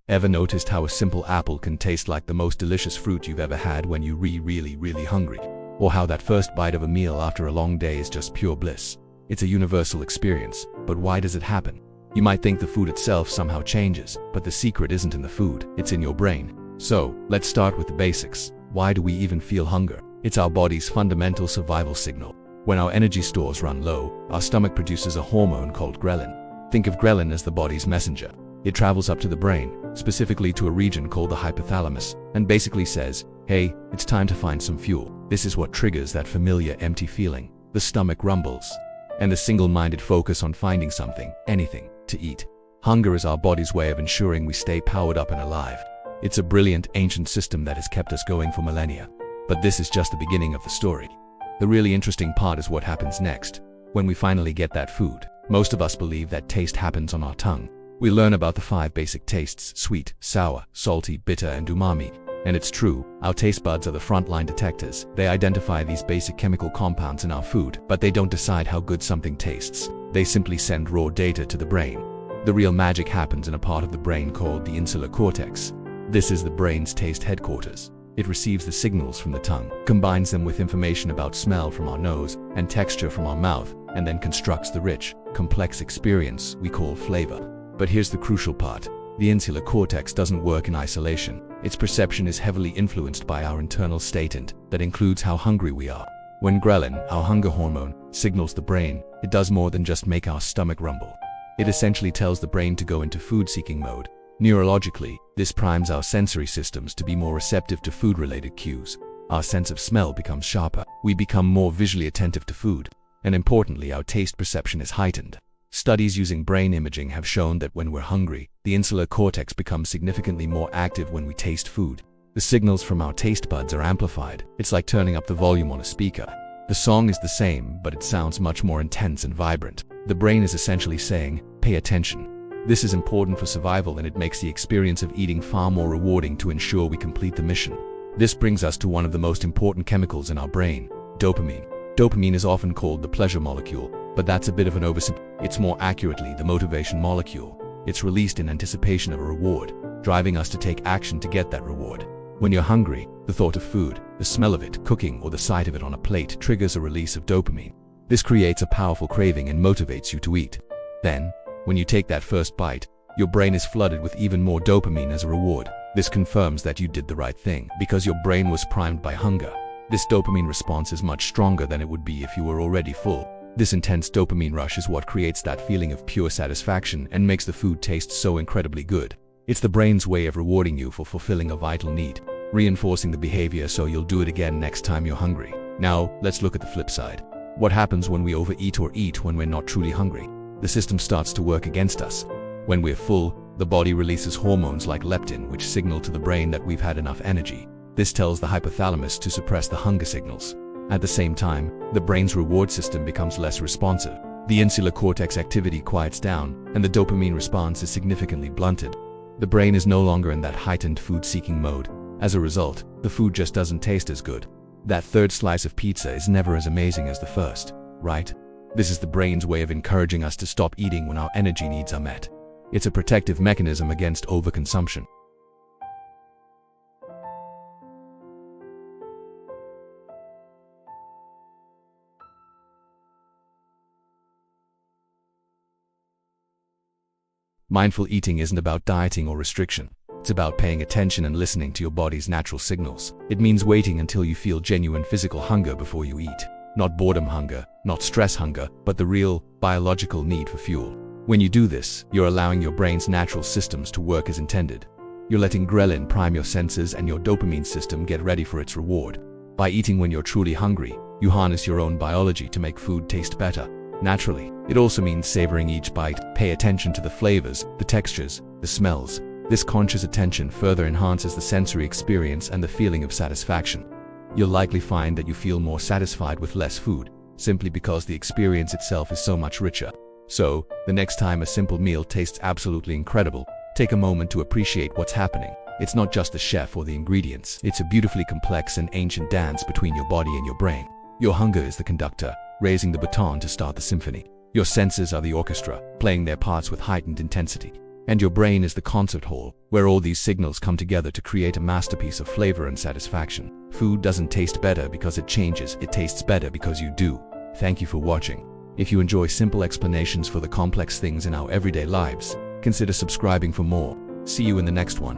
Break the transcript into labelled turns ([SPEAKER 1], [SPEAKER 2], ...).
[SPEAKER 1] Ever noticed how a simple apple can taste like the most delicious fruit you've ever had when you're really hungry? Or how that first bite of a meal after a long day is just pure bliss? It's a universal experience, but why does it happen? You might think the food itself somehow changes, but the secret isn't in the food, it's in your brain. So, let's start with the basics. Why do we even feel hunger? It's our body's fundamental survival signal. When our energy stores run low, our stomach produces a hormone called ghrelin. Think of ghrelin as the body's messenger. It travels up to the brain, specifically to a region called the hypothalamus, and basically says, hey, it's time to find some fuel. This is what triggers that familiar empty feeling. The stomach rumbles, and the single-minded focus on finding something, anything, to eat. Hunger is our body's way of ensuring we stay powered up and alive. It's a brilliant ancient system that has kept us going for millennia. But this is just the beginning of the story. The really interesting part is what happens next. When we finally get that food, most of us believe that taste happens on our tongue. We learn about the 5 basic tastes: sweet, sour, salty, bitter, and umami. And it's true, our taste buds are the frontline detectors. They identify these basic chemical compounds in our food, but they don't decide how good something tastes. They simply send raw data to the brain. The real magic happens in a part of the brain called the insular cortex. This is the brain's taste headquarters. It receives the signals from the tongue, combines them with information about smell from our nose and texture from our mouth, and then constructs the rich, complex experience we call flavor. But here's the crucial part. The insular cortex doesn't work in isolation. Its perception is heavily influenced by our internal state, and that includes how hungry we are. When ghrelin, our hunger hormone, signals the brain, it does more than just make our stomach rumble. It essentially tells the brain to go into food-seeking mode. Neurologically, this primes our sensory systems to be more receptive to food-related cues. Our sense of smell becomes sharper. We become more visually attentive to food. And importantly, our taste perception is heightened. Studies using brain imaging have shown that when we're hungry, the insular cortex becomes significantly more active when we taste food. The signals from our taste buds are amplified. It's like turning up the volume on a speaker. The song is the same, but it sounds much more intense and vibrant. The brain is essentially saying, pay attention. This is important for survival, and it makes the experience of eating far more rewarding to ensure we complete the mission. This brings us to one of the most important chemicals in our brain, dopamine. Dopamine is often called the pleasure molecule, but that's a bit of an oversimplification. It's more accurately the motivation molecule. It's released in anticipation of a reward, driving us to take action to get that reward. When you're hungry, the thought of food, the smell of it, cooking, or the sight of it on a plate triggers a release of dopamine. This creates a powerful craving and motivates you to eat. Then, when you take that first bite, your brain is flooded with even more dopamine as a reward. This confirms that you did the right thing because your brain was primed by hunger. This dopamine response is much stronger than it would be if you were already full. This intense dopamine rush is what creates that feeling of pure satisfaction and makes the food taste so incredibly good. It's the brain's way of rewarding you for fulfilling a vital need, reinforcing the behavior so you'll do it again next time you're hungry. Now, let's look at the flip side. What happens when we overeat or eat when we're not truly hungry? The system starts to work against us. When we're full, the body releases hormones like leptin, which signal to the brain that we've had enough energy. This tells the hypothalamus to suppress the hunger signals. At the same time, the brain's reward system becomes less responsive. The insular cortex activity quiets down, and the dopamine response is significantly blunted. The brain is no longer in that heightened food-seeking mode. As a result, the food just doesn't taste as good. That third slice of pizza is never as amazing as the first, right? This is the brain's way of encouraging us to stop eating when our energy needs are met. It's a protective mechanism against overconsumption. Mindful eating isn't about dieting or restriction. It's about paying attention and listening to your body's natural signals. It means waiting until you feel genuine physical hunger before you eat. Not boredom hunger, not stress hunger, but the real, biological need for fuel. When you do this, you're allowing your brain's natural systems to work as intended. You're letting ghrelin prime your senses and your dopamine system get ready for its reward. By eating when you're truly hungry, you harness your own biology to make food taste better. Naturally, it also means savoring each bite. Pay attention to the flavors, the textures, the smells. This conscious attention further enhances the sensory experience and the feeling of satisfaction. You'll likely find that you feel more satisfied with less food, simply because the experience itself is so much richer. So, the next time a simple meal tastes absolutely incredible, take a moment to appreciate what's happening. It's not just the chef or the ingredients. It's a beautifully complex and ancient dance between your body and your brain. Your hunger is the conductor, raising the baton to start the symphony. Your senses are the orchestra, playing their parts with heightened intensity. And your brain is the concert hall, where all these signals come together to create a masterpiece of flavor and satisfaction. Food doesn't taste better because it changes, it tastes better because you do. Thank you for watching. If you enjoy simple explanations for the complex things in our everyday lives, consider subscribing for more. See you in the next one.